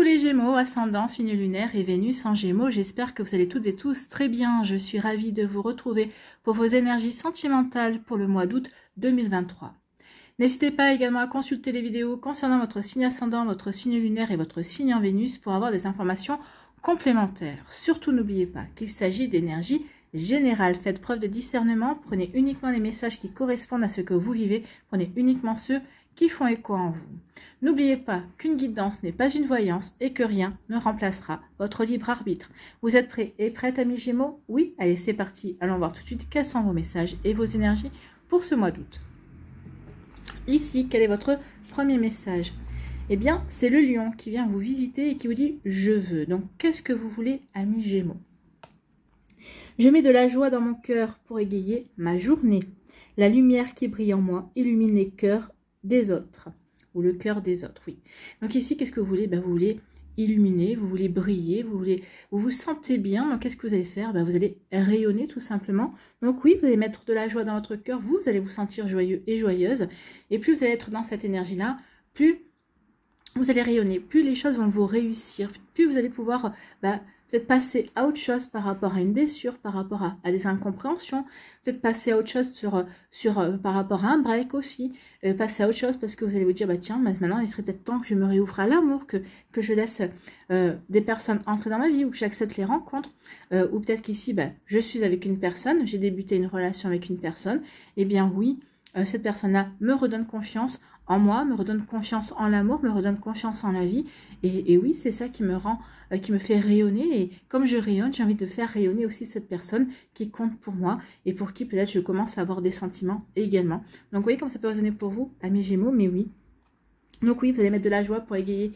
Coucou les Gémeaux, ascendant, signe lunaire et Vénus en Gémeaux, j'espère que vous allez toutes et tous très bien. Je suis ravie de vous retrouver pour vos énergies sentimentales pour le mois d'août 2023. N'hésitez pas également à consulter les vidéos concernant votre signe ascendant, votre signe lunaire et votre signe en Vénus pour avoir des informations complémentaires. Surtout n'oubliez pas qu'il s'agit d'énergie générale. Faites preuve de discernement, prenez uniquement les messages qui correspondent à ce que vous vivez, prenez uniquement ceux qui font écho en vous. N'oubliez pas qu'une guidance n'est pas une voyance et que rien ne remplacera votre libre arbitre. Vous êtes prêts et prêtes, amis Gémeaux? Oui? Allez, c'est parti. Allons voir tout de suite quels sont vos messages et vos énergies pour ce mois d'août. Ici, quel est votre premier message? Eh bien, c'est le lion qui vient vous visiter et qui vous dit « je veux ». Donc, qu'est-ce que vous voulez, amis Gémeaux? Je mets de la joie dans mon cœur pour égayer ma journée. La lumière qui brille en moi illumine les cœurs des autres. Ou le cœur des autres, oui. Donc ici, qu'est-ce que vous voulez? Vous voulez illuminer, vous voulez briller, vous vous sentez bien. Donc qu'est-ce que vous allez faire? Vous allez rayonner tout simplement. Donc oui, vous allez mettre de la joie dans votre cœur, vous allez vous sentir joyeux et joyeuse. Et plus vous allez être dans cette énergie-là, plus vous allez rayonner, plus les choses vont vous réussir, plus vous allez pouvoir peut-être passer à autre chose par rapport à une blessure, par rapport à des incompréhensions, peut-être passer à autre chose par rapport à un break aussi, passer à autre chose parce que vous allez vous dire, tiens, maintenant il serait peut-être temps que je me réouvre à l'amour, que je laisse des personnes entrer dans ma vie, ou que j'accepte les rencontres, ou peut-être qu'ici, je suis avec une personne, j'ai débuté une relation avec une personne, et bien oui, cette personne-là me redonne confiance en moi, me redonne confiance en l'amour, me redonne confiance en la vie. Et oui, c'est ça qui me rend, qui me fait rayonner. Et comme je rayonne, j'ai envie de faire rayonner aussi cette personne qui compte pour moi et pour qui peut-être je commence à avoir des sentiments également. Donc vous voyez comme ça peut résonner pour vous, amis Gémeaux, mais oui. Donc oui, vous allez mettre de la joie pour égayer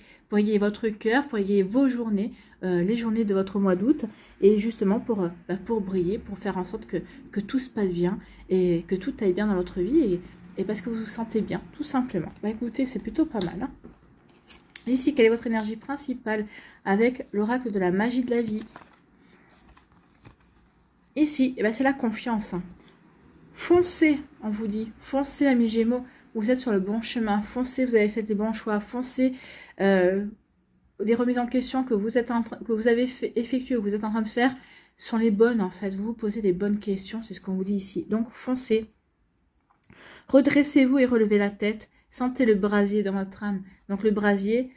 votre cœur, pour égayer vos journées, les journées de votre mois d'août, et justement pour briller, pour faire en sorte que tout se passe bien et que tout aille bien dans votre vie, et parce que vous vous sentez bien, tout simplement. Écoutez, c'est plutôt pas mal. Ici, quelle est votre énergie principale avec l'oracle de la magie de la vie? Ici, c'est la confiance. Foncez, on vous dit. Foncez, amis Gémeaux. Vous êtes sur le bon chemin. Foncez, vous avez fait des bons choix. Foncez. Des remises en question que vous avez effectuées, que vous êtes en train de faire, sont les bonnes, en fait. Vous vous posez les bonnes questions, c'est ce qu'on vous dit ici. Donc, foncez. Redressez-vous et relevez la tête. Sentez le brasier dans votre âme. Donc le brasier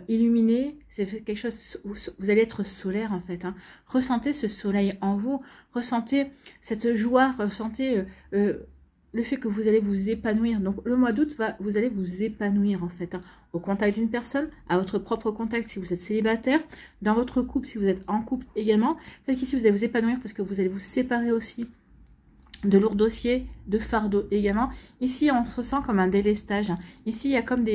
illuminé, c'est quelque chose où vous allez être solaire en fait. Ressentez ce soleil en vous. Ressentez cette joie. Ressentez le fait que vous allez vous épanouir. Donc le mois d'août, vous allez vous épanouir en fait. Au contact d'une personne, à votre propre contact si vous êtes célibataire, dans votre couple si vous êtes en couple également. Peut-être qu'ici vous allez vous épanouir parce que vous allez vous séparer aussi de lourds dossiers, de fardeaux également. Ici, on se ressent comme un délestage. Ici, il y a comme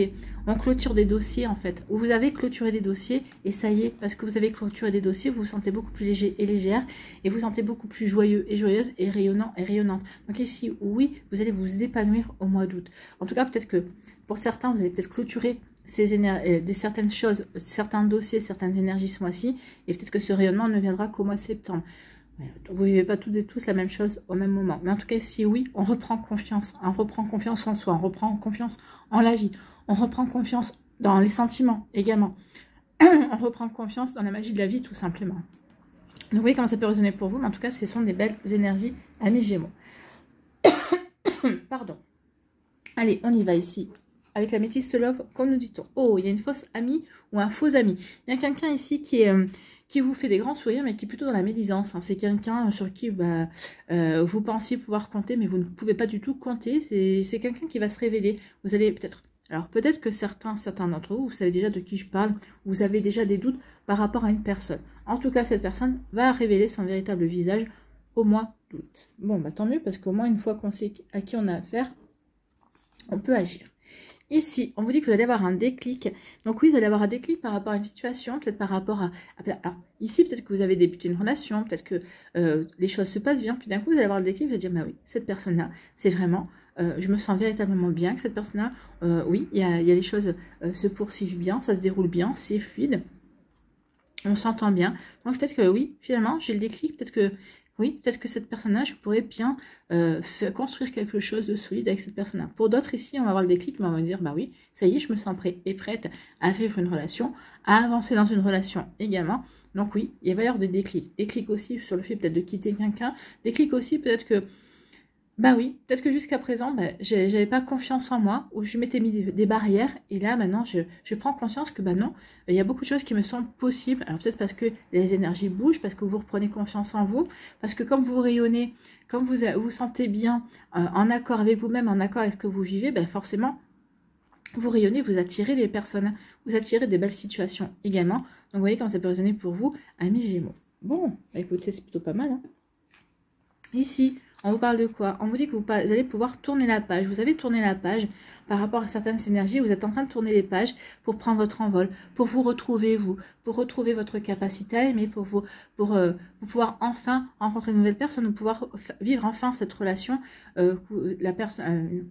on clôture des dossiers, en fait. Où vous avez clôturé des dossiers, et ça y est, parce que vous avez clôturé des dossiers, vous vous sentez beaucoup plus léger et légère, et vous vous sentez beaucoup plus joyeux et joyeuse, et rayonnant et rayonnante. Donc ici, oui, vous allez vous épanouir au mois d'août. En tout cas, peut-être que, pour certains, vous allez peut-être clôturer certaines choses, certains dossiers, certaines énergies ce mois-ci, et peut-être que ce rayonnement ne viendra qu'au mois de septembre. Vous ne vivez pas toutes et tous la même chose au même moment. Mais en tout cas, si oui, on reprend confiance. On reprend confiance en soi. On reprend confiance en la vie. On reprend confiance dans les sentiments également. On reprend confiance dans la magie de la vie, tout simplement. Donc, vous voyez comment ça peut résonner pour vous. Mais en tout cas, ce sont des belles énergies, amis Gémeaux. Pardon. Allez, on y va ici. Avec la métisse love, qu'on nous dit-on? Oh, il y a une fausse amie ou un faux ami. Il y a quelqu'un ici qui vous fait des grands sourires, mais qui est plutôt dans la médisance. C'est quelqu'un sur qui vous pensiez pouvoir compter, mais vous ne pouvez pas du tout compter. C'est quelqu'un qui va se révéler. Vous allez peut-être... Alors, peut-être que certains d'entre vous, vous savez déjà de qui je parle, vous avez déjà des doutes par rapport à une personne. En tout cas, cette personne va révéler son véritable visage au mois d'août. Bon, tant mieux, parce qu'au moins, une fois qu'on sait à qui on a affaire, on peut agir. Ici, on vous dit que vous allez avoir un déclic. Donc oui, vous allez avoir un déclic par rapport à une situation, peut-être par rapport à... Alors, ici, peut-être que vous avez débuté une relation, peut-être que les choses se passent bien, puis d'un coup, vous allez avoir le déclic, vous allez dire, oui, cette personne-là, c'est vraiment... je me sens véritablement bien que cette personne-là, oui, il y a les choses se poursuivent bien, ça se déroule bien, c'est fluide, on s'entend bien. Donc peut-être que oui, finalement, j'ai le déclic, peut-être que oui, peut-être que cette personne-là, je pourrais bien construire quelque chose de solide avec cette personne-là. Pour d'autres ici, on va avoir le déclic, mais on va dire, bah oui, ça y est, je me sens prêt et prête à vivre une relation, à avancer dans une relation également. Donc oui, il va y avoir des déclics. Déclics aussi sur le fait peut-être de quitter quelqu'un. Déclics aussi peut-être que, bah oui, peut-être que jusqu'à présent, bah, j'avais pas confiance en moi, ou je m'étais mis des barrières, et là maintenant je prends conscience que bah non, il y a beaucoup de choses qui me semblent possibles. Alors peut-être parce que les énergies bougent, parce que vous reprenez confiance en vous, parce que comme vous rayonnez, comme vous vous sentez bien, en accord avec vous-même, en accord avec ce que vous vivez, bah forcément, vous rayonnez, vous attirez des personnes, vous attirez des belles situations également. Donc vous voyez comment ça peut résonner pour vous, amis Gémeaux. Bon, bah, écoutez, c'est plutôt pas mal, hein. Ici, on vous parle de quoi? On vous dit que vous allez pouvoir tourner la page. Vous avez tourné la page par rapport à certaines énergies. Vous êtes en train de tourner les pages pour prendre votre envol, pour vous retrouver, pour retrouver votre capacité à aimer, pour pouvoir enfin rencontrer une nouvelle personne, ou pouvoir vivre enfin cette relation, la personne...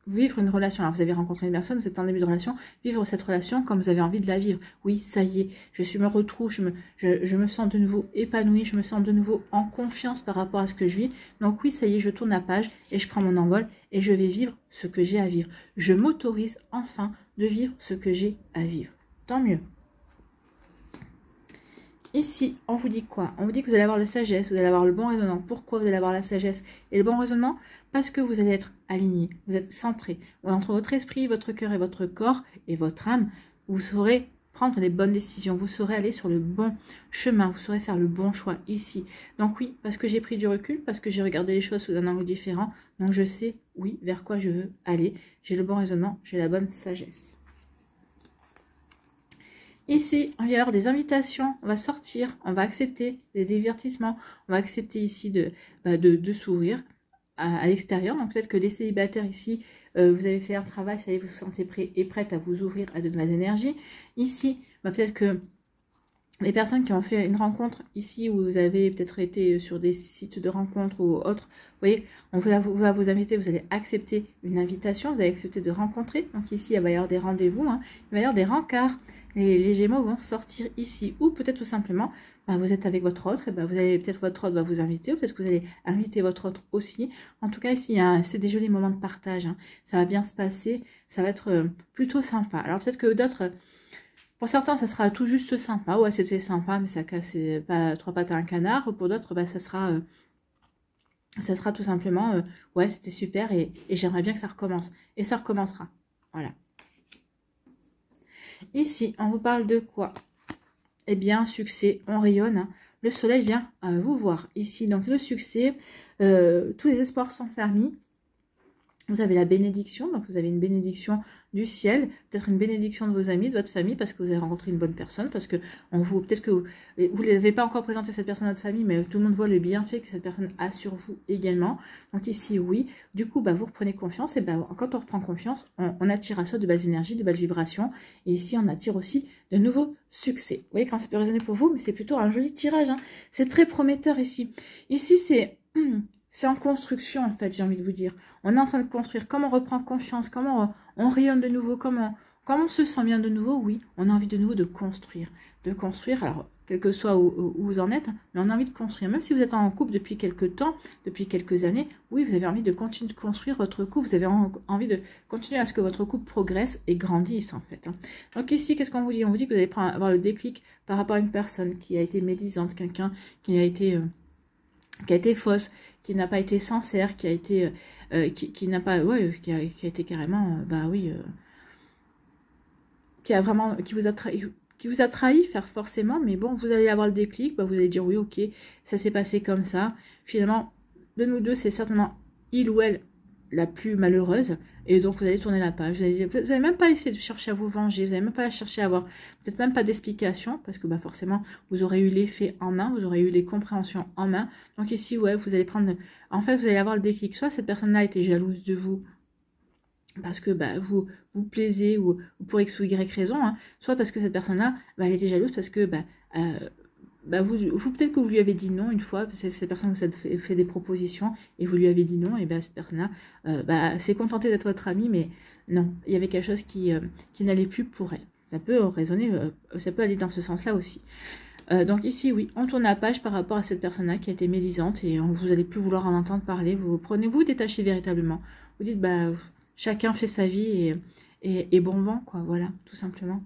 vivre une relation. Alors, vous avez rencontré une personne, vous êtes en début de relation, vivre cette relation comme vous avez envie de la vivre. Oui, ça y est, me retrouve, je me sens de nouveau épanouie, je me sens de nouveau en confiance par rapport à ce que je vis. Donc oui, ça y est, je tourne la page et je prends mon envol et je vais vivre ce que j'ai à vivre. Je m'autorise enfin de vivre ce que j'ai à vivre. Tant mieux. Ici, on vous dit quoi? On vous dit que vous allez avoir la sagesse, vous allez avoir le bon raisonnement. Pourquoi vous allez avoir la sagesse et le bon raisonnement? Parce que vous allez être aligné, vous êtes centré. Entre votre esprit, votre cœur et votre corps et votre âme, vous saurez prendre les bonnes décisions, vous saurez aller sur le bon chemin, vous saurez faire le bon choix ici. Donc oui, parce que j'ai pris du recul, parce que j'ai regardé les choses sous un angle différent, donc je sais, oui, vers quoi je veux aller. J'ai le bon raisonnement, j'ai la bonne sagesse. Ici, on va y avoir des invitations, on va sortir, on va accepter des divertissements, on va accepter ici de s'ouvrir à l'extérieur. Donc peut-être que les célibataires ici, vous avez fait un travail, ça y est, vous vous sentez prêt et prête à vous ouvrir à de nouvelles énergies. Ici, peut-être que les personnes qui ont fait une rencontre ici, où vous avez peut-être été sur des sites de rencontres ou autres, vous voyez, on va vous inviter, vous allez accepter une invitation, vous allez accepter de rencontrer. Donc ici, il va y avoir des rendez-vous, hein, il va y avoir des rencarts. Les Gémeaux vont sortir ici. Ou peut-être tout simplement, vous êtes avec votre autre, et vous allez peut-être votre autre va vous inviter, ou peut-être que vous allez inviter votre autre aussi. En tout cas, ici, c'est des jolis moments de partage, hein. Ça va bien se passer, ça va être plutôt sympa. Alors peut-être que d'autres... Pour certains, ça sera tout juste sympa. Ouais, c'était sympa, mais ça casse pas trois pattes à un canard. Pour d'autres, ça sera tout simplement, ouais, c'était super et j'aimerais bien que ça recommence. Et ça recommencera. Voilà. Ici, on vous parle de quoi? Eh bien, succès, on rayonne, hein. Le soleil vient vous voir. Ici, donc le succès, tous les espoirs sont permis. Vous avez la bénédiction, donc vous avez une bénédiction du ciel, peut-être une bénédiction de vos amis, de votre famille, parce que vous avez rencontré une bonne personne, parce que peut-être que vous ne l'avez pas encore présenté cette personne à votre famille, mais tout le monde voit le bienfait que cette personne a sur vous également. Donc ici, oui, du coup, vous reprenez confiance, et quand on reprend confiance, on attire à soi de belles énergies, de belles vibrations, et ici, on attire aussi de nouveaux succès. Vous voyez quand ça peut résonner pour vous, mais c'est plutôt un joli tirage, hein. C'est très prometteur ici. Ici, c'est en construction, en fait, j'ai envie de vous dire. On est en train de construire. Comment on reprend confiance, comment on rayonne de nouveau, comment on se sent bien de nouveau. Oui, on a envie de nouveau de construire. Alors, quel que soit où vous en êtes, mais on a envie de construire. Même si vous êtes en couple depuis quelques temps, depuis quelques années, oui, vous avez envie de continuer de construire votre couple. Vous avez envie de continuer à ce que votre couple progresse et grandisse, en fait. Donc ici, qu'est-ce qu'on vous dit? On vous dit que vous allez avoir le déclic par rapport à une personne qui a été médisante, quelqu'un qui a été fausse, qui n'a pas été sincère, qui a été qui n'a pas qui a été carrément qui vous a trahi faire forcément, mais bon, vous allez avoir le déclic, vous allez dire oui, ok, ça s'est passé comme ça. Finalement, de nous deux, c'est certainement il ou elle la plus malheureuse, et donc vous allez tourner la page. Vous n'allez même pas essayer de chercher à vous venger, vous n'allez même pas chercher à avoir peut-être même pas d'explication, parce que forcément vous aurez eu les faits en main, vous aurez eu les compréhensions en main. Donc ici, ouais, vous allez prendre, en fait, vous allez avoir le déclic. Soit cette personne-là était jalouse de vous parce que vous plaisez, ou pour X ou Y raison, hein, soit parce que cette personne-là, elle était jalouse parce que vous peut-être que vous lui avez dit non une fois, parce que cette personne vous a fait des propositions et vous lui avez dit non, et cette personne-là s'est contentée d'être votre amie, mais non, il y avait quelque chose qui n'allait plus pour elle. Ça peut raisonner, ça peut aller dans ce sens-là aussi. Donc ici, oui, on tourne la page par rapport à cette personne-là qui a été médisante et vous n'allez plus vouloir en entendre parler. Vous détachez véritablement. Vous dites, bah, chacun fait sa vie et bon vent, quoi, voilà, tout simplement.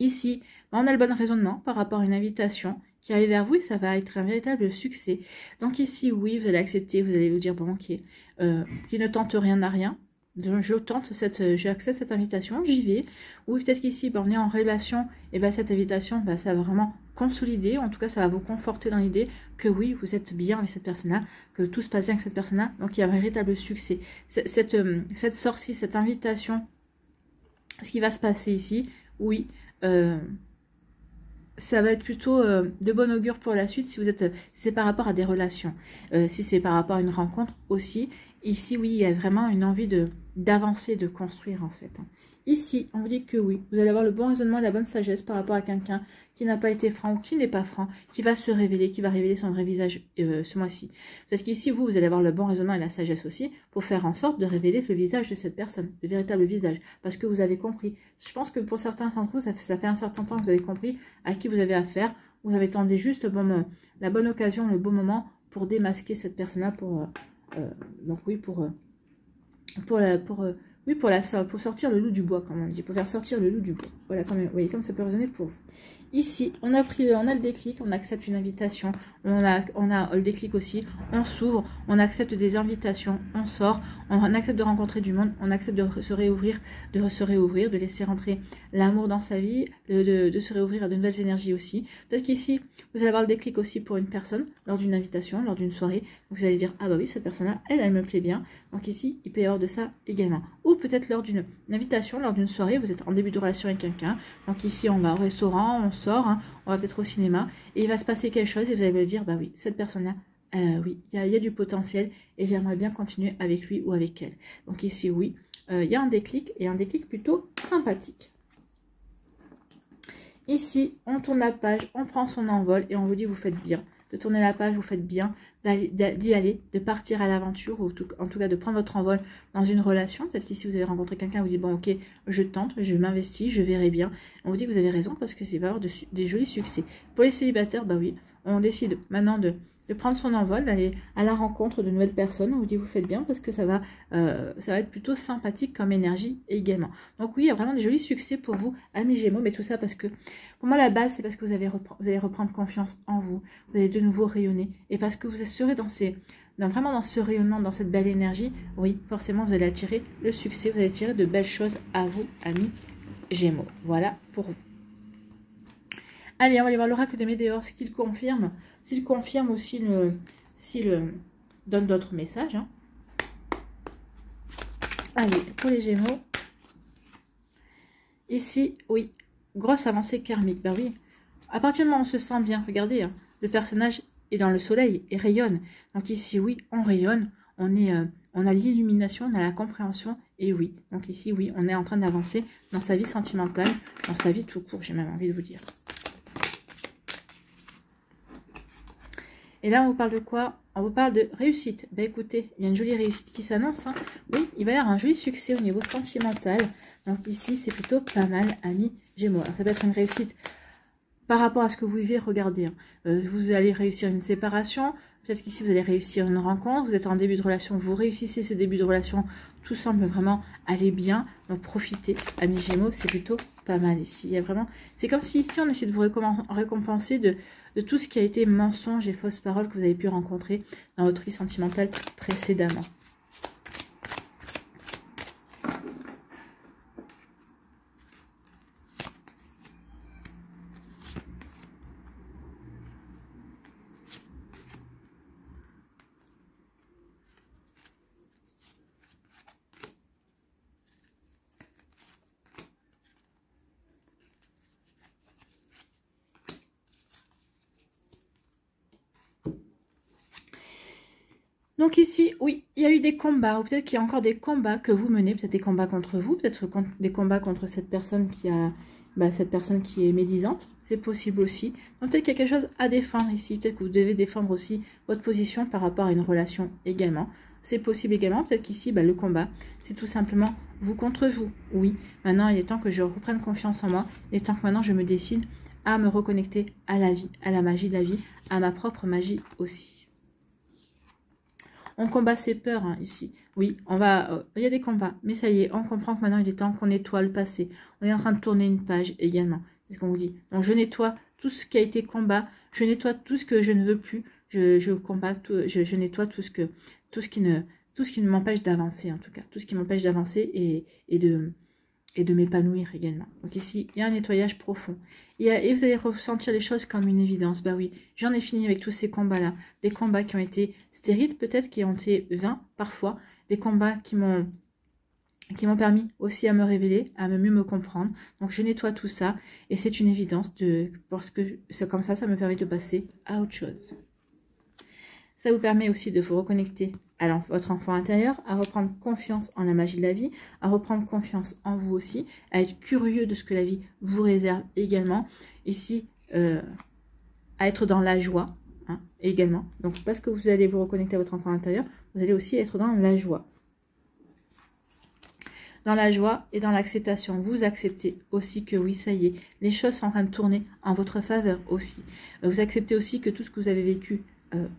Ici, on a le bon raisonnement par rapport à une invitation qui arrive vers vous et ça va être un véritable succès. Donc ici, oui, vous allez accepter, vous allez vous dire, bon, ok, qui ne tente rien n'a rien. J'accepte cette invitation, j'y vais. Ou peut-être qu'ici, on est en relation, et bien cette invitation, ça va vraiment consolider, en tout cas, ça va vous conforter dans l'idée que oui, vous êtes bien avec cette personne-là, que tout se passe bien avec cette personne-là, donc il y a un véritable succès. Cette sortie, cette invitation, ce qui va se passer ici, oui, ça va être plutôt de bon augure pour la suite si c'est par rapport à des relations. Si c'est par rapport à une rencontre aussi, ici, oui, il y a vraiment une envie d'avancer, de construire en fait. Ici, on vous dit que oui, vous allez avoir le bon raisonnement et la bonne sagesse par rapport à quelqu'un qui n'a pas été franc ou qui n'est pas franc, qui va se révéler, qui va révéler son vrai visage ce mois-ci. Parce qu'ici, vous allez avoir le bon raisonnement et la sagesse aussi pour faire en sorte de révéler le visage de cette personne, le véritable visage, parce que vous avez compris. Je pense que pour certains d'entre vous, ça fait un certain temps que vous avez compris à qui vous avez affaire. Vous avez tendu juste la bonne occasion, le bon moment pour démasquer cette personne-là, donc oui, pour sortir le loup du bois, comme on dit, pour faire sortir le loup du bois. Voilà, vous voyez comme ça peut résonner pour vous. Ici, on a le déclic, on accepte une invitation, on a le déclic aussi, on s'ouvre, on accepte des invitations, on sort, on accepte de rencontrer du monde, on accepte de se réouvrir, de laisser rentrer l'amour dans sa vie, de se réouvrir à de nouvelles énergies aussi. Peut-être qu'ici, vous allez avoir le déclic aussi pour une personne, lors d'une invitation, lors d'une soirée, donc vous allez dire, ah bah oui, cette personne-là, elle me plaît bien, donc ici, il peut y avoir de ça également. Ou peut-être lors d'une invitation, lors d'une soirée, vous êtes en début de relation avec quelqu'un, donc ici, on va au restaurant, on sort, hein, on va peut-être au cinéma, et il va se passer quelque chose, et vous allez me dire, bah oui, cette personne-là, oui, il y a du potentiel, et j'aimerais bien continuer avec lui ou avec elle. Donc ici, oui, il y a un déclic, et un déclic plutôt sympathique. Ici, on tourne la page, on prend son envol, et on vous dit, vous faites bien. De tourner la page, vous faites bien d'y aller, de partir à l'aventure, ou en tout cas de prendre votre envol dans une relation. Peut-être qu'ici vous avez rencontré quelqu'un, vous dites, bon ok, je tente, je m'investis, je verrai bien. On vous dit que vous avez raison parce que c'est va avoir des jolis succès. Pour les célibataires, bah oui, on décide maintenant de prendre son envol, d'aller à la rencontre de nouvelles personnes. On vous dit, vous faites bien parce que ça va être plutôt sympathique comme énergie également. Donc oui, il y a vraiment des jolis succès pour vous, amis Gémeaux, mais tout ça parce que, pour moi, la base, c'est parce que vous allez reprendre confiance en vous, vous allez de nouveau rayonner, et parce que vous serez vraiment dans ce rayonnement, dans cette belle énergie, oui, forcément, vous allez attirer le succès, vous allez attirer de belles choses à vous, amis Gémeaux. Voilà pour vous. Allez, on va aller voir l'oracle de Médéor, ce qu'il confirme. S'il confirme ou s'il donne d'autres messages. Hein. Allez, pour les Gémeaux. Ici, oui, grosse avancée karmique. Bah oui, à partir du moment où on se sent bien, regardez, hein, le personnage est dans le soleil et rayonne. Donc ici, oui, on rayonne, on a l'illumination, on a la compréhension. Et oui, donc ici, oui, on est en train d'avancer dans sa vie sentimentale, dans sa vie tout court, j'ai même envie de vous dire. Et là, on vous parle de quoi? On vous parle de réussite. Ben écoutez, il y a une jolie réussite qui s'annonce. Hein. Oui, il va y avoir un joli succès au niveau sentimental. Donc ici, c'est plutôt pas mal, amis Gémeaux. Alors, ça peut être une réussite par rapport à ce que vous vivez. Regardez, hein. Vous allez réussir une séparation. Peut-être qu'ici, vous allez réussir une rencontre. Vous êtes en début de relation, vous réussissez ce début de relation. Tout semble vraiment aller bien. Donc profitez, amis Gémeaux, c'est plutôt pas mal ici. Il y a vraiment... C'est comme si ici, on essaie de vous récompenser de tout ce qui a été mensonge et fausses paroles que vous avez pu rencontrer dans votre vie sentimentale précédemment. Donc ici, oui, il y a eu des combats, ou peut-être qu'il y a encore des combats que vous menez, peut-être des combats contre vous, peut-être des combats contre cette personne qui est médisante, c'est possible aussi. Donc peut-être qu'il y a quelque chose à défendre ici, peut-être que vous devez défendre aussi votre position par rapport à une relation également. C'est possible également, peut-être qu'ici, le combat, c'est tout simplement vous contre vous. Oui, maintenant il est temps que je reprenne confiance en moi, il est temps que maintenant je me décide à me reconnecter à la vie, à la magie de la vie, à ma propre magie aussi. On combat ses peurs hein, ici. Oui, on va. Il y a des combats, mais ça y est, on comprend que maintenant il est temps qu'on nettoie le passé. On est en train de tourner une page également. C'est ce qu'on vous dit. Donc je nettoie tout ce qui a été combat, je nettoie tout ce que je ne veux plus, je combat, je nettoie tout ce qui ne m'empêche d'avancer en tout cas, tout ce qui m'empêche d'avancer et de m'épanouir également. Donc ici, il y a un nettoyage profond. Et vous allez ressentir les choses comme une évidence. Bah oui, j'en ai fini avec tous ces combats-là. Des combats qui ont été stériles, peut-être, qui ont été vains parfois. Des combats qui m'ont permis aussi à me révéler, à mieux me comprendre. Donc je nettoie tout ça. Et c'est une évidence parce que c'est comme ça me permet de passer à autre chose. Ça vous permet aussi de vous reconnecter à votre enfant intérieur, à reprendre confiance en la magie de la vie, à reprendre confiance en vous aussi, à être curieux de ce que la vie vous réserve également. Ici, à être dans la joie hein, également. Donc, parce que vous allez vous reconnecter à votre enfant intérieur, vous allez aussi être dans la joie. Dans la joie et dans l'acceptation, vous acceptez aussi que oui, ça y est, les choses sont en train de tourner en votre faveur aussi. Vous acceptez aussi que tout ce que vous avez vécu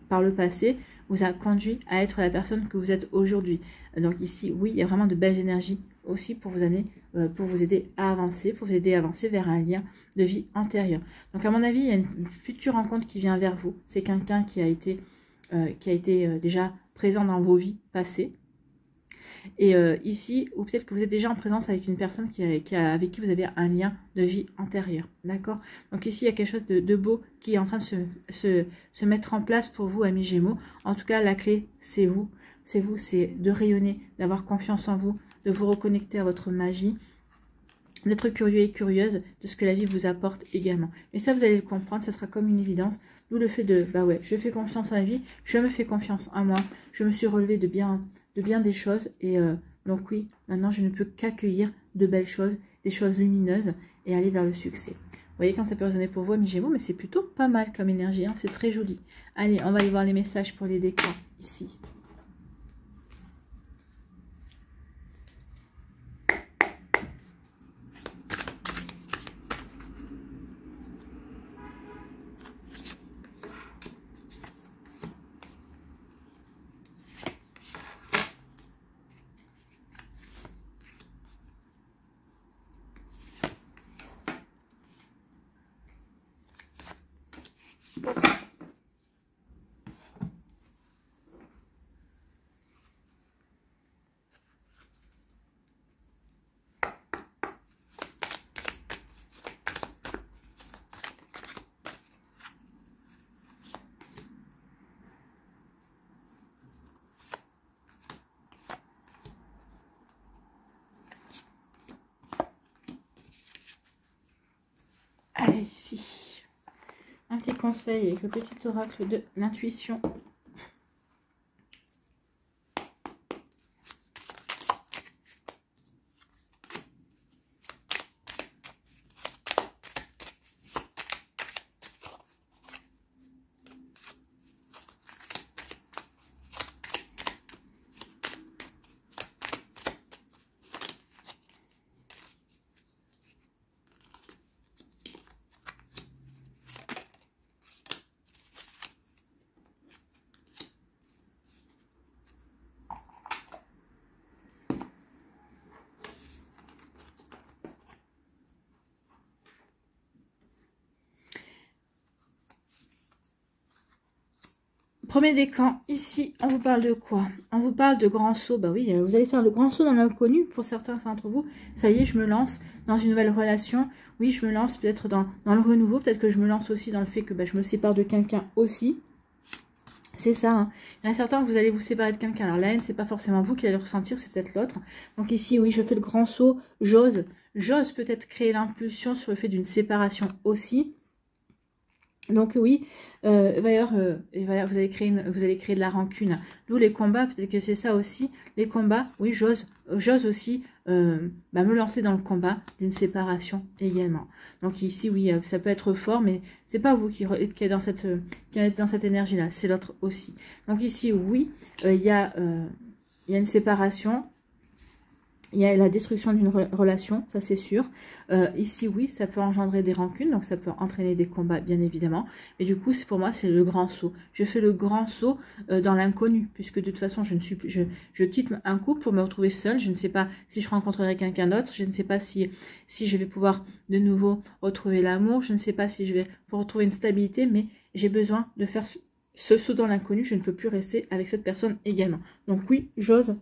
par le passé vous a conduit à être la personne que vous êtes aujourd'hui. Donc ici, oui, il y a vraiment de belles énergies aussi pour vous amener, pour vous aider à avancer, pour vous aider à avancer vers un lien de vie antérieur. Donc à mon avis, il y a une future rencontre qui vient vers vous. C'est quelqu'un qui a été déjà présent dans vos vies passées. Et ici, ou peut-être que vous êtes déjà en présence avec une personne avec qui vous avez un lien de vie antérieur. D'accord? Donc ici, il y a quelque chose de beau qui est en train de se mettre en place pour vous, amis Gémeaux. En tout cas, la clé, c'est vous. C'est vous, c'est de rayonner, d'avoir confiance en vous, de vous reconnecter à votre magie, d'être curieux et curieuse de ce que la vie vous apporte également. Mais ça, vous allez le comprendre, ça sera comme une évidence. D'où le fait de, bah ouais, je fais confiance à la vie, je me fais confiance en moi, je me suis relevée de bien des choses. Et donc oui, maintenant, je ne peux qu'accueillir de belles choses, des choses lumineuses et aller vers le succès. Vous voyez quand ça peut résonner pour vous, amis Gémeaux, mais c'est plutôt pas mal comme énergie, hein, c'est très joli. Allez, on va aller voir les messages pour les décors ici. Allez, ici, un petit conseil avec le petit oracle de l'intuition. Premier décan, ici, on vous parle de quoi? On vous parle de grand saut. Bah oui, vous allez faire le grand saut dans l'inconnu. Pour certains d'entre vous, ça y est, je me lance dans une nouvelle relation. Oui, je me lance peut-être dans le renouveau. Peut-être que je me lance aussi dans le fait que je me sépare de quelqu'un aussi. C'est ça. Hein. Il y en a certains, vous allez vous séparer de quelqu'un. Alors la haine, c'est pas forcément vous qui allez le ressentir, c'est peut-être l'autre. Donc ici, oui, je fais le grand saut. J'ose peut-être créer l'impulsion sur le fait d'une séparation aussi. Donc oui, vous allez créer de la rancune. D'où les combats, peut-être que c'est ça aussi. Les combats, oui, j'ose aussi me lancer dans le combat d'une séparation également. Donc ici, oui, ça peut être fort, mais c'est pas vous qui êtes dans cette énergie-là, c'est l'autre aussi. Donc ici, oui, il y a une séparation. Il y a la destruction d'une relation, ça c'est sûr. Ici, oui, ça peut engendrer des rancunes, donc ça peut entraîner des combats, bien évidemment. Mais du coup, pour moi, c'est le grand saut. Je fais le grand saut dans l'inconnu, puisque de toute façon, je quitte un couple pour me retrouver seule. Je ne sais pas si je rencontrerai quelqu'un d'autre. Je ne sais pas si je vais pouvoir de nouveau retrouver l'amour. Je ne sais pas si je vais pouvoir retrouver une stabilité, mais j'ai besoin de faire ce saut dans l'inconnu. Je ne peux plus rester avec cette personne également. Donc oui, j'ose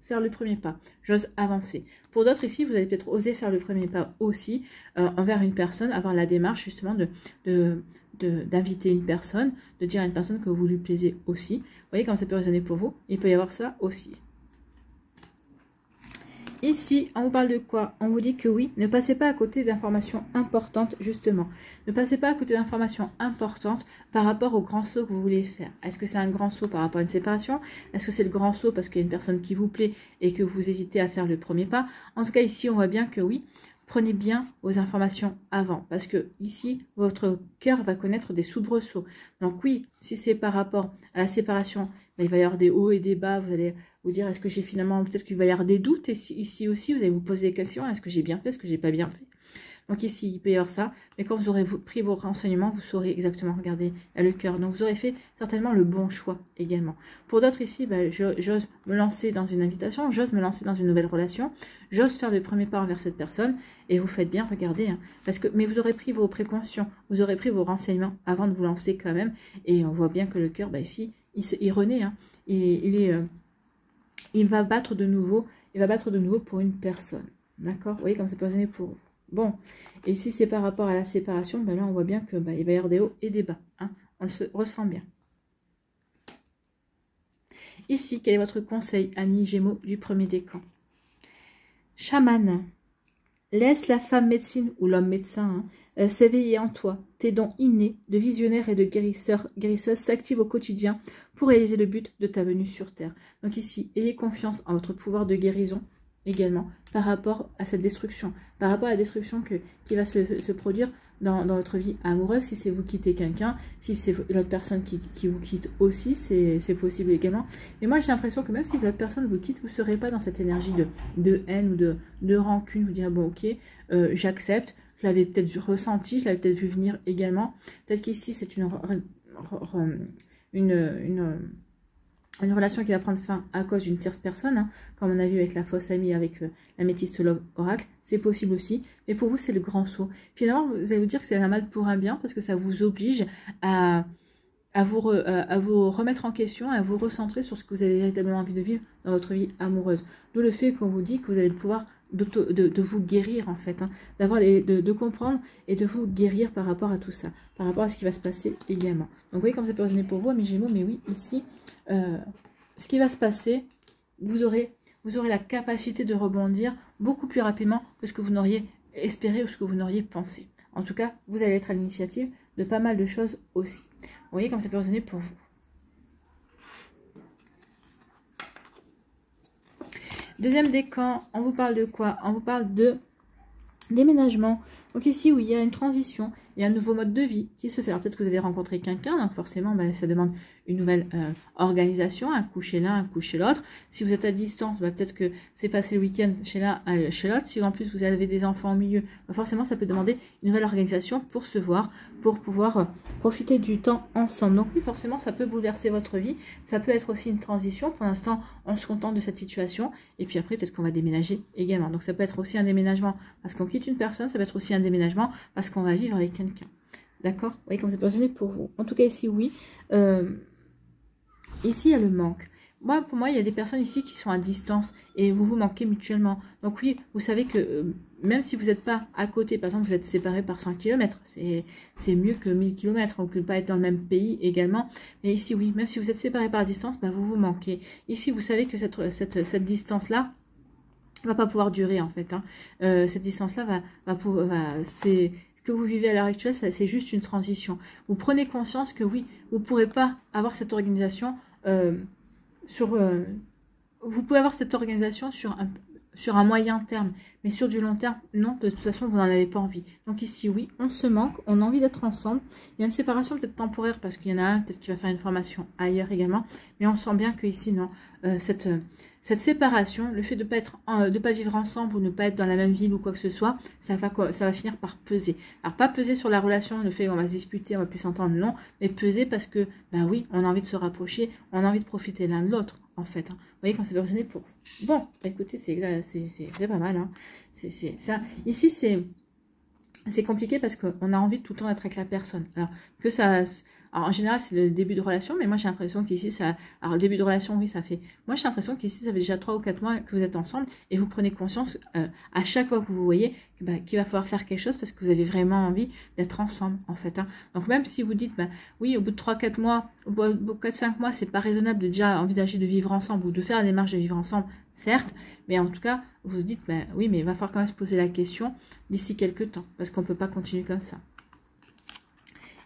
faire le premier pas, j'ose avancer. Pour d'autres ici, vous allez peut-être oser faire le premier pas aussi envers une personne, avoir la démarche justement d'inviter une personne, de dire à une personne que vous lui plaisez aussi. Vous voyez comment ça peut résonner pour vous, il peut y avoir ça aussi. Ici, on vous parle de quoi? On vous dit que oui, ne passez pas à côté d'informations importantes, justement. Ne passez pas à côté d'informations importantes par rapport au grand saut que vous voulez faire. Est-ce que c'est un grand saut par rapport à une séparation? Est-ce que c'est le grand saut parce qu'il y a une personne qui vous plaît et que vous hésitez à faire le premier pas? En tout cas, ici, on voit bien que oui, prenez bien vos informations avant. Parce que ici, votre cœur va connaître des soubresauts. Donc oui, si c'est par rapport à la séparation, ben, il va y avoir des hauts et des bas. Vous allez vous dire, est-ce que j'ai finalement, peut-être qu'il va y avoir des doutes ici aussi, vous allez vous poser des questions, est-ce que j'ai bien fait, est-ce que j'ai pas bien fait? Donc ici, il peut y avoir ça, mais quand vous aurez pris vos renseignements, vous saurez exactement regarder le cœur. Donc vous aurez fait certainement le bon choix également. Pour d'autres ici, ben, j'ose me lancer dans une invitation, j'ose me lancer dans une nouvelle relation, j'ose faire le premier pas envers cette personne, et vous faites bien regarder, hein, mais vous aurez pris vos précautions, vous aurez pris vos renseignements avant de vous lancer quand même, et on voit bien que le cœur, ben, ici, il renaît, hein, il va battre de nouveau pour une personne. D'accord? Vous voyez comme c'est positionné pour vous. Bon, et si c'est par rapport à la séparation, ben là on voit bien que il va y avoir des hauts et des bas. Hein? On le ressent bien. Ici, quel est votre conseil, Amis Gémeaux, du premier décan? Chaman, laisse la femme médecine ou l'homme médecin s'éveiller en toi. Tes dons innés de visionnaire et de guérisseuse s'activent au quotidien pour réaliser le but de ta venue sur Terre. Donc ici, ayez confiance en votre pouvoir de guérison également par rapport à cette destruction, par rapport à la destruction qui va se produire dans votre vie amoureuse. Si c'est vous quittez quelqu'un, si c'est l'autre personne qui vous quitte aussi, c'est possible également. Mais moi j'ai l'impression que même si l'autre personne vous quitte, vous ne serez pas dans cette énergie de haine ou de rancune. Vous direz bon ok, j'accepte, je l'avais peut-être ressenti, je l'avais peut-être vu venir également. Peut-être qu'ici c'est une relation qui va prendre fin à cause d'une tierce personne, hein, comme on a vu avec la fausse amie, avec la métiste Love Oracle, c'est possible aussi. Mais pour vous, c'est le grand saut. Finalement, vous allez vous dire que c'est un mal pour un bien, parce que ça vous oblige à vous remettre en question, à vous recentrer sur ce que vous avez véritablement envie de vivre dans votre vie amoureuse. D'où le fait qu'on vous dit que vous avez le pouvoir de vous guérir, en fait, hein, de comprendre et de vous guérir par rapport à tout ça, par rapport à ce qui va se passer également. Donc vous voyez comme ça peut résonner pour vous, mes Gémeaux, mais oui, ici, ce qui va se passer, vous aurez la capacité de rebondir beaucoup plus rapidement que ce que vous n'auriez espéré ou ce que vous n'auriez pensé. En tout cas, vous allez être à l'initiative de pas mal de choses aussi. Vous voyez comme ça peut résonner pour vous. Deuxième décan, on vous parle de quoi? On vous parle de déménagement. Donc ici, oui, il y a une transition, il y a un nouveau mode de vie qui se fait. Alors peut-être que vous avez rencontré quelqu'un, donc forcément, ben, ça demande une nouvelle organisation, un coup chez l'un, un coup chez l'autre. Si vous êtes à distance, ben, peut-être que c'est passé le week-end chez l'un, chez l'autre. Si en plus vous avez des enfants au milieu, ben, forcément, ça peut demander une nouvelle organisation pour se voir, pour pouvoir profiter du temps ensemble. Donc oui, forcément, ça peut bouleverser votre vie. Ça peut être aussi une transition. Pour l'instant, on se contente de cette situation. Et puis après, peut-être qu'on va déménager également. Donc ça peut être aussi un déménagement parce qu'on quitte une personne. Ça peut être aussi un déménagement parce qu'on va vivre avec quelqu'un. D'accord? Vous voyez comment c'est positionné pour vous. En tout cas, ici, oui. Ici, il y a le manque. Pour moi, il y a des personnes ici qui sont à distance et vous vous manquez mutuellement. Donc oui, vous savez que même si vous n'êtes pas à côté, par exemple, vous êtes séparés par 5 km, c'est mieux que 1000 km. On ne peut pas être dans le même pays également. Mais ici, oui, même si vous êtes séparés par distance, ben, vous vous manquez. Ici, vous savez que cette distance-là va pas pouvoir durer, en fait. Hein. Cette distance-là c'est... Ce que vous vivez à l'heure actuelle, c'est juste une transition. Vous prenez conscience que oui, vous ne pourrez pas avoir cette organisation vous pouvez avoir cette organisation sur un moyen terme, mais sur du long terme, non, de toute façon, vous n'en avez pas envie. Donc ici, oui, on se manque, on a envie d'être ensemble. Il y a une séparation peut-être temporaire, parce qu'il y en a un peut-être qui va faire une formation ailleurs également, Mais on sent bien que ici, non, cette séparation, le fait de pas vivre ensemble ou ne pas être dans la même ville ou quoi que ce soit, ça va finir par peser. Alors pas peser sur la relation, le fait qu'on va se disputer, on va plus s'entendre, non, mais peser parce que, bah oui, on a envie de se rapprocher, on a envie de profiter l'un de l'autre, en fait. Hein. Vous voyez, quand c'est personné pour vous. Bon, bah, écoutez, c'est pas mal. Hein. Ça. Ici, c'est compliqué parce qu'on a envie tout le temps d'être avec la personne. Alors, que ça... Alors, en général, c'est le début de relation, mais moi, j'ai l'impression qu'ici, ça... Alors, le début de relation, oui, ça fait... Moi, j'ai l'impression qu'ici, ça fait déjà 3 ou 4 mois que vous êtes ensemble et vous prenez conscience, à chaque fois que vous voyez, qu'il va falloir faire quelque chose parce que vous avez vraiment envie d'être ensemble, en fait. Hein. Donc, même si vous dites, oui, au bout de 3-4 mois, au bout de 4-5 mois, c'est pas raisonnable de déjà envisager de vivre ensemble ou de faire la démarche de vivre ensemble, certes, mais en tout cas, vous vous dites, oui, mais il va falloir quand même se poser la question d'ici quelques temps, parce qu'on ne peut pas continuer comme ça.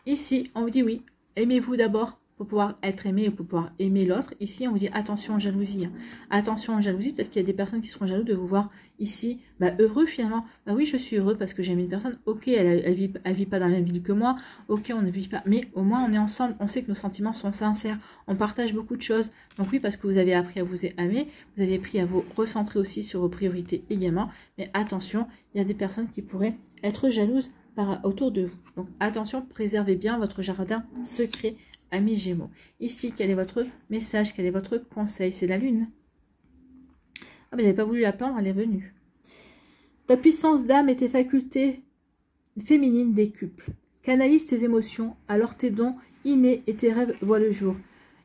Ici, on vous dit oui, aimez-vous d'abord pour pouvoir être aimé ou pour pouvoir aimer l'autre. Ici, on vous dit attention aux jalousies. Hein. Attention aux jalousies, peut-être qu'il y a des personnes qui seront jalouses de vous voir ici heureux finalement. Oui, je suis heureux parce que j'aime une personne. Ok, elle vit pas dans la même ville que moi. Ok, on ne vit pas, mais au moins on est ensemble. On sait que nos sentiments sont sincères. On partage beaucoup de choses. Donc oui, parce que vous avez appris à vous aimer, vous avez appris à vous recentrer aussi sur vos priorités également. Mais attention, il y a des personnes qui pourraient être jalouses autour de vous. Donc attention, préservez bien votre jardin secret, amis Gémeaux. Ici, quel est votre message, quel est votre conseil? C'est la lune. Ah, mais j'avais pas voulu la peindre, elle est venue. Ta puissance d'âme et tes facultés féminines décuplent. Canalise tes émotions, alors tes dons innés et tes rêves voient le jour.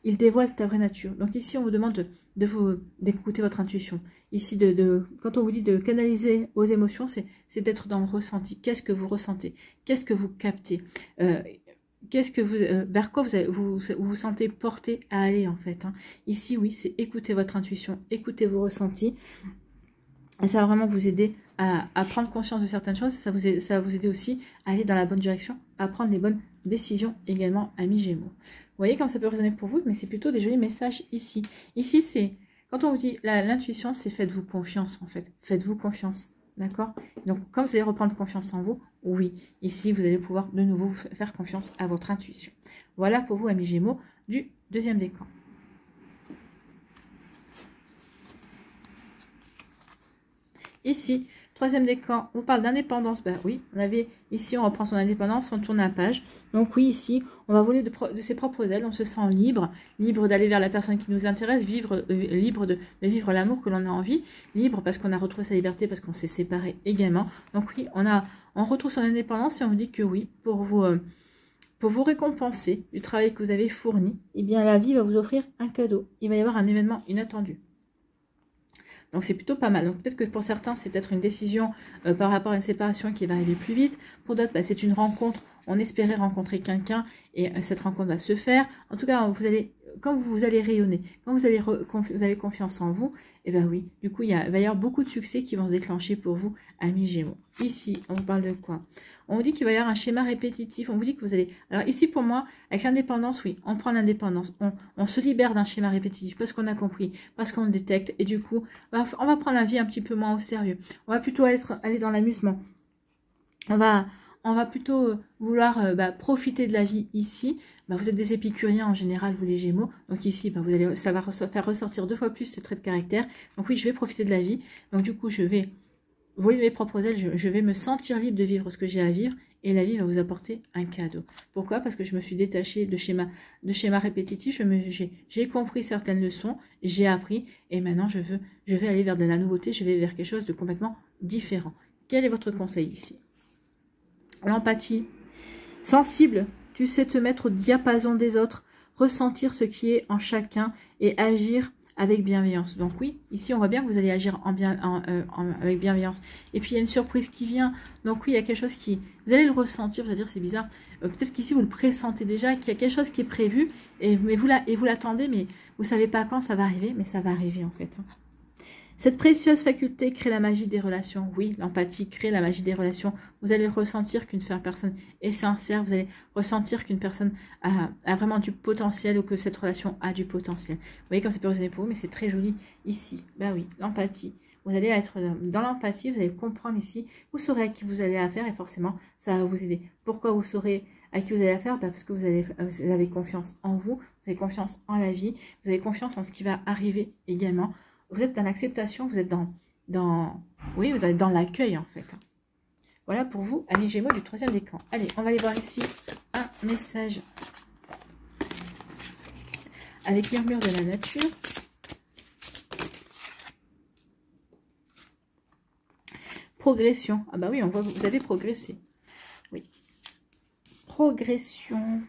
Ils dévoilent ta vraie nature. Donc ici, on vous demande d'écouter votre intuition. Ici, quand on vous dit de canaliser vos émotions, c'est d'être dans le ressenti. Qu'est-ce que vous ressentez? Qu'est-ce que vous captez? Vers quoi vous sentez porté à aller en fait. Hein. Ici, oui, c'est écouter votre intuition, écouter vos ressentis. Et ça va vraiment vous aider à prendre conscience de certaines choses. Ça va vous aider aussi à aller dans la bonne direction, à prendre les bonnes décisions également, amis Gémeaux. Vous voyez comme ça peut résonner pour vous, mais c'est plutôt des jolis messages ici. Ici, c'est, quand on vous dit l'intuition, c'est faites-vous confiance en fait. Faites-vous confiance. D'accord? Donc, quand vous allez reprendre confiance en vous, oui, ici, vous allez pouvoir de nouveau faire confiance à votre intuition. Voilà pour vous, amis Gémeaux, du deuxième décan. Ici, troisième décan, on parle d'indépendance. Oui, ici, on reprend son indépendance, on tourne la page. Donc oui, ici, on va voler de ses propres ailes, on se sent libre, libre d'aller vers la personne qui nous intéresse, libre de vivre l'amour que l'on a envie, libre parce qu'on a retrouvé sa liberté, parce qu'on s'est séparé également. Donc oui, on retrouve son indépendance et on vous dit que oui, pour vous récompenser du travail que vous avez fourni, eh bien la vie va vous offrir un cadeau. Il va y avoir un événement inattendu. Donc c'est plutôt pas mal. Donc peut-être que pour certains, c'est peut-être une décision par rapport à une séparation qui va arriver plus vite. Pour d'autres, c'est une rencontre. On espérait rencontrer quelqu'un et cette rencontre va se faire. En tout cas, quand vous allez rayonner, quand vous avez confiance en vous, et bien oui, du coup, il va y avoir beaucoup de succès qui vont se déclencher pour vous, amis Gémeaux. Ici, on vous parle de quoi? On vous dit qu'il va y avoir un schéma répétitif. On vous dit que vous allez... Alors ici, pour moi, avec l'indépendance, oui, on prend l'indépendance. On se libère d'un schéma répétitif parce qu'on a compris, parce qu'on le détecte. Et du coup, on va prendre la vie un petit peu moins au sérieux. On va plutôt aller dans l'amusement. On va plutôt vouloir profiter de la vie ici. Vous êtes des épicuriens en général, vous les Gémeaux. Donc ici, ça va faire ressortir 2 fois plus ce trait de caractère. Donc oui, je vais profiter de la vie. Donc du coup, je vais voler mes propres ailes. Je vais me sentir libre de vivre ce que j'ai à vivre. Et la vie va vous apporter un cadeau. Pourquoi? Parce que je me suis détachée de schémas répétitifs. J'ai compris certaines leçons. J'ai appris. Et maintenant, je vais aller vers de la nouveauté. Je vais vers quelque chose de complètement différent. Quel est votre conseil ici? L'empathie. Sensible, tu sais te mettre au diapason des autres, ressentir ce qui est en chacun et agir avec bienveillance. Donc oui, ici on voit bien que vous allez agir avec bienveillance. Et puis il y a une surprise qui vient. Donc oui, il y a quelque chose qui... Vous allez le ressentir, vous allez dire c'est bizarre. Peut-être qu'ici vous le pressentez déjà, qu'il y a quelque chose qui est prévu et vous l'attendez, mais vous ne savez pas quand ça va arriver, mais ça va arriver en fait. Cette précieuse faculté crée la magie des relations. Oui, l'empathie crée la magie des relations. Vous allez ressentir qu'une personne est sincère. Vous allez ressentir qu'une personne a vraiment du potentiel ou que cette relation a du potentiel. Vous voyez comme ça peut résonner pour vous, mais c'est très joli ici. Oui, l'empathie. Vous allez être dans l'empathie, vous allez comprendre ici. Vous saurez à qui vous allez affaire et forcément, ça va vous aider. Pourquoi vous saurez à qui vous allez affaire, parce que vous avez confiance en vous, vous avez confiance en la vie, vous avez confiance en ce qui va arriver également. Vous êtes dans l'acceptation, vous êtes oui, vous êtes dans l'accueil en fait. Voilà pour vous, amis Gémeaux du 3e décan. Allez, on va aller voir ici un message avec murmure de la nature. Progression. Ah bah oui, on voit que vous avez progressé. Oui. Progression.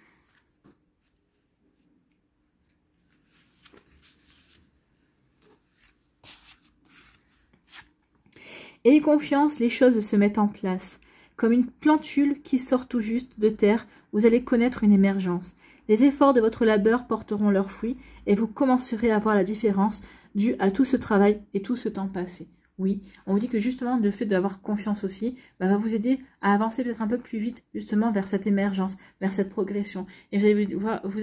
Ayez confiance, les choses se mettent en place. Comme une plantule qui sort tout juste de terre, vous allez connaître une émergence. Les efforts de votre labeur porteront leurs fruits et vous commencerez à voir la différence due à tout ce travail et tout ce temps passé. Oui, on vous dit que justement le fait d'avoir confiance aussi va vous aider à avancer peut-être un peu plus vite justement vers cette émergence, vers cette progression. Et vous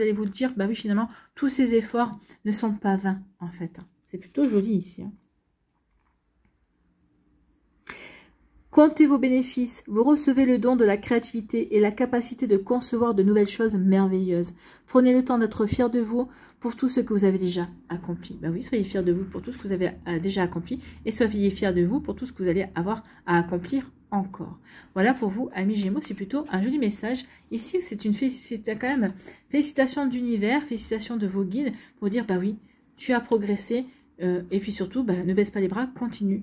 allez vous dire, bah oui finalement, tous ces efforts ne sont pas vains en fait. C'est plutôt joli ici. Comptez vos bénéfices, vous recevez le don de la créativité et la capacité de concevoir de nouvelles choses merveilleuses. Prenez le temps d'être fiers de vous pour tout ce que vous avez déjà accompli. Ben oui, soyez fiers de vous pour tout ce que vous avez déjà accompli et soyez fiers de vous pour tout ce que vous allez avoir à accomplir encore. Voilà pour vous, amis Gémeaux, c'est plutôt un joli message. Ici, c'est quand même félicitations d'univers, félicitations de vos guides pour dire, bah oui, tu as progressé. Et puis surtout, bah, ne baisse pas les bras, continue,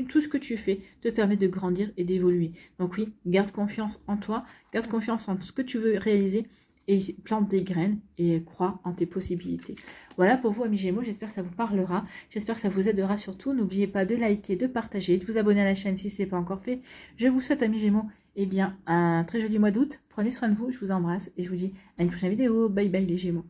tout ce que tu fais te permet de grandir et d'évoluer. Donc oui, garde confiance en toi, garde confiance en ce que tu veux réaliser et plante des graines et crois en tes possibilités. Voilà pour vous, amis Gémeaux, j'espère que ça vous parlera, j'espère que ça vous aidera surtout. N'oubliez pas de liker, de partager, de vous abonner à la chaîne si ce n'est pas encore fait. Je vous souhaite, amis Gémeaux, eh bien, un très joli mois d'août. Prenez soin de vous, je vous embrasse et je vous dis à une prochaine vidéo. Bye bye les Gémeaux.